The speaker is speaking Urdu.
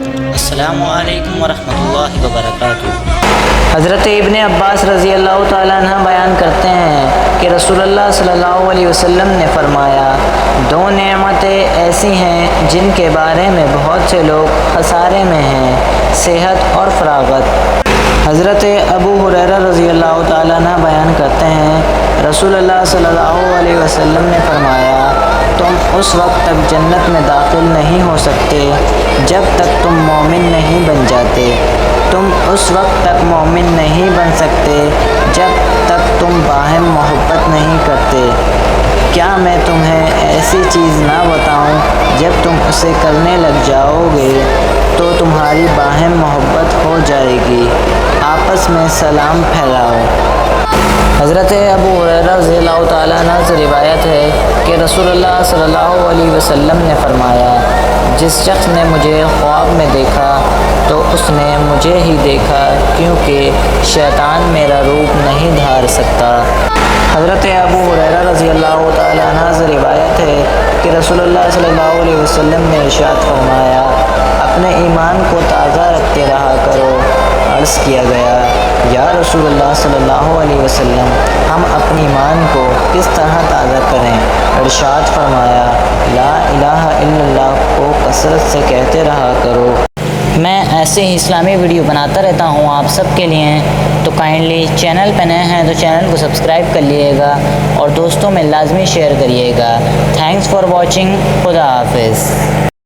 السلام علیکم ورحمۃ اللہ وبرکاتہ۔ حضرت ابن عباس رضی اللہ تعالیٰ عنہ بیان کرتے ہیں کہ رسول اللہ صلی اللہ علیہ وسلم نے فرمایا، دو نعمتیں ایسی ہیں جن کے بارے میں بہت سے لوگ خسارے میں ہیں، صحت اور فراغت۔ حضرت ابو ہریرہ رضی اللہ تعالیٰ عنہ بیان کرتے ہیں، رسول اللہ صلی اللہ علیہ وسلم نے فرمایا، تم اس وقت تک جنت میں داخل نہیں ہو سکتے جب تک تم مومن نہیں بن جاتے، تم اس وقت تک مومن نہیں بن سکتے جب تک تم باہم محبت نہیں کرتے۔ کیا میں تمہیں ایسی چیز نہ بتاؤں جب تم اسے کرنے لگ جاؤ گے تو تمہاری باہم محبت ہو جائے گی، آپس میں سلام پھیلاؤ۔ حضرت ابو ہریرہ رضی اللہ تعالیٰ عنہ سے روایت ہے کہ رسول اللہ صلی اللہ علیہ وسلم نے فرمایا، جس شخص نے مجھے خواب میں دیکھا تو اس نے مجھے ہی دیکھا، کیونکہ شیطان میرا روپ نہیں دھار سکتا۔ حضرت ابو ہریرہ رضی اللہ تعالیٰ عنہ سے روایت ہے کہ رسول اللہ صلی اللہ علیہ وسلم نے ارشاد فرمایا، اپنے ایمان کو تازہ رکھتے رہا کرو۔ عرض کیا گیا، یا رسول اللہ صلی اللہ علیہ وسلم، ہم اپنی ایمان کو کس طرح تازہ کریں؟ ارشاد فرمایا، لا الہ الا اللہ کو کثرت سے کہتے رہا کرو۔ میں ایسے ہی اسلامی ویڈیو بناتا رہتا ہوں آپ سب کے لیے، تو کائنڈلی چینل پہ نئے ہیں تو چینل کو سبسکرائب کر لیے گا اور دوستوں میں لازمی شیئر کریے گا۔ Thanks for watching. خدا حافظ۔